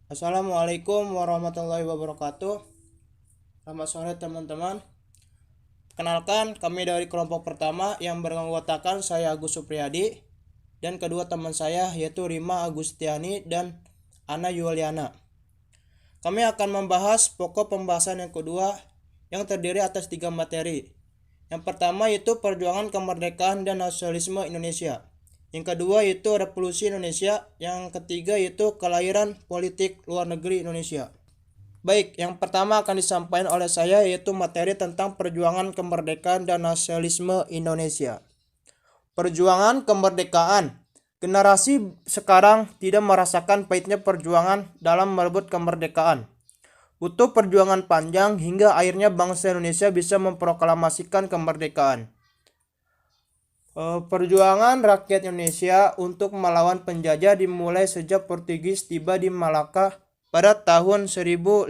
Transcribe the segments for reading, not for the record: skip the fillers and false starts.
Assalamualaikum warahmatullahi wabarakatuh. Selamat sore teman-teman. Kenalkan, kami dari kelompok pertama yang beranggotakan saya Agus Supriyadi dan kedua teman saya yaitu Rima Agustiani dan Ana Yuliana. Kami akan membahas pokok pembahasan yang kedua yang terdiri atas 3 materi. Yang pertama yaitu perjuangan kemerdekaan dan nasionalisme Indonesia. Yang kedua yaitu revolusi Indonesia. Yang ketiga yaitu kelahiran politik luar negeri Indonesia. Baik, yang pertama akan disampaikan oleh saya yaitu materi tentang perjuangan kemerdekaan dan nasionalisme Indonesia. Perjuangan kemerdekaan. Generasi sekarang tidak merasakan pahitnya perjuangan dalam merebut kemerdekaan. Butuh perjuangan panjang hingga akhirnya bangsa Indonesia bisa memproklamasikan kemerdekaan. Perjuangan rakyat Indonesia untuk melawan penjajah dimulai sejak Portugis tiba di Malaka pada tahun 1509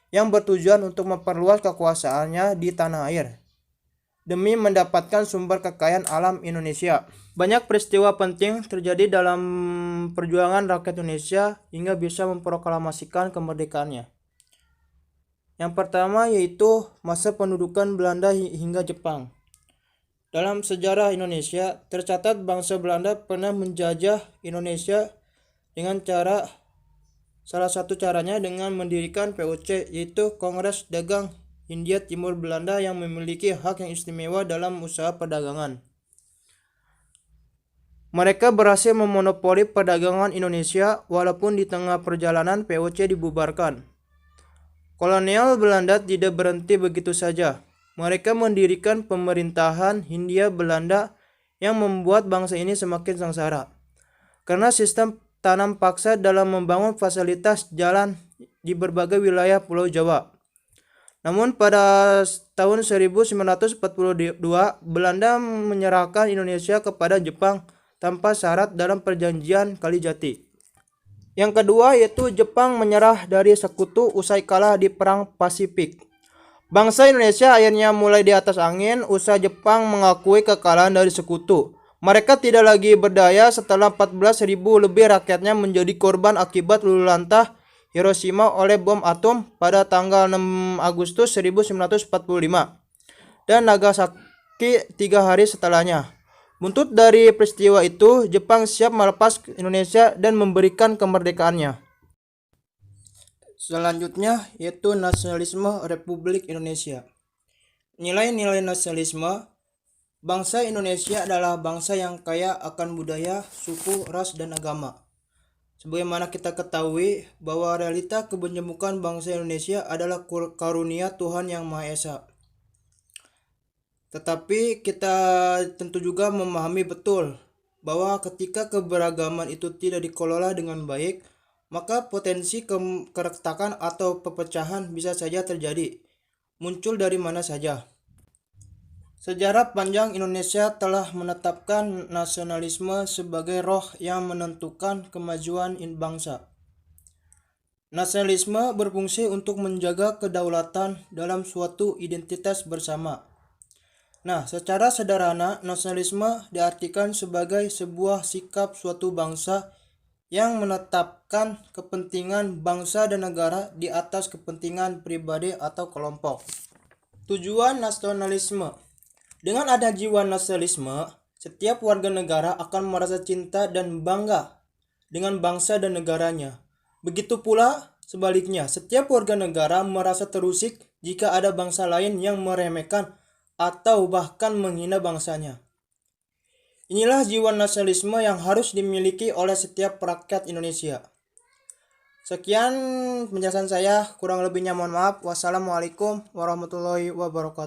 yang bertujuan untuk memperluas kekuasaannya di tanah air demi mendapatkan sumber kekayaan alam Indonesia. Banyak peristiwa penting terjadi dalam perjuangan rakyat Indonesia hingga bisa memproklamasikan kemerdekaannya. Yang pertama yaitu masa pendudukan Belanda hingga Jepang. Dalam sejarah Indonesia, tercatat bangsa Belanda pernah menjajah Indonesia dengan salah satu caranya dengan mendirikan POC, yaitu Kongres Dagang Hindia Timur Belanda yang memiliki hak yang istimewa dalam usaha perdagangan. Mereka berhasil memonopoli perdagangan Indonesia walaupun di tengah perjalanan POC dibubarkan. Kolonial Belanda tidak berhenti begitu saja. Mereka mendirikan pemerintahan Hindia Belanda yang membuat bangsa ini semakin sengsara. Karena sistem tanam paksa dalam membangun fasilitas jalan di berbagai wilayah Pulau Jawa. Namun pada tahun 1942, Belanda menyerahkan Indonesia kepada Jepang tanpa syarat dalam perjanjian Kalijati. Yang kedua yaitu Jepang menyerah dari sekutu usai kalah di Perang Pasifik. Bangsa Indonesia akhirnya mulai di atas angin usai Jepang mengakui kekalahan dari sekutu. Mereka tidak lagi berdaya setelah 14.000 lebih rakyatnya menjadi korban akibat luluhlantah Hiroshima oleh bom atom pada tanggal 6 Agustus 1945 dan Nagasaki 3 hari setelahnya. Buntut dari peristiwa itu, Jepang siap melepas Indonesia dan memberikan kemerdekaannya. Selanjutnya yaitu nasionalisme Republik Indonesia. Nilai-nilai nasionalisme. Bangsa Indonesia adalah bangsa yang kaya akan budaya, suku, ras, dan agama. Sebagaimana kita ketahui bahwa realita keberjemukan bangsa Indonesia adalah karunia Tuhan Yang Maha Esa. Tetapi kita tentu juga memahami betul bahwa ketika keberagaman itu tidak dikelola dengan baik, maka potensi keretakan atau perpecahan bisa saja terjadi, muncul dari mana saja. Sejarah panjang Indonesia telah menetapkan nasionalisme sebagai roh yang menentukan kemajuan bangsa. Nasionalisme berfungsi untuk menjaga kedaulatan dalam suatu identitas bersama. Nah, secara sederhana, nasionalisme diartikan sebagai sebuah sikap suatu bangsa yang menetapkan kepentingan bangsa dan negara di atas kepentingan pribadi atau kelompok. Tujuan nasionalisme. Dengan ada jiwa nasionalisme, setiap warga negara akan merasa cinta dan bangga dengan bangsa dan negaranya. Begitu pula sebaliknya, setiap warga negara merasa terusik jika ada bangsa lain yang meremehkan atau bahkan menghina bangsanya. Inilah jiwa nasionalisme yang harus dimiliki oleh setiap rakyat Indonesia. Sekian penjelasan saya, kurang lebihnya mohon maaf. Wassalamualaikum warahmatullahi wabarakatuh.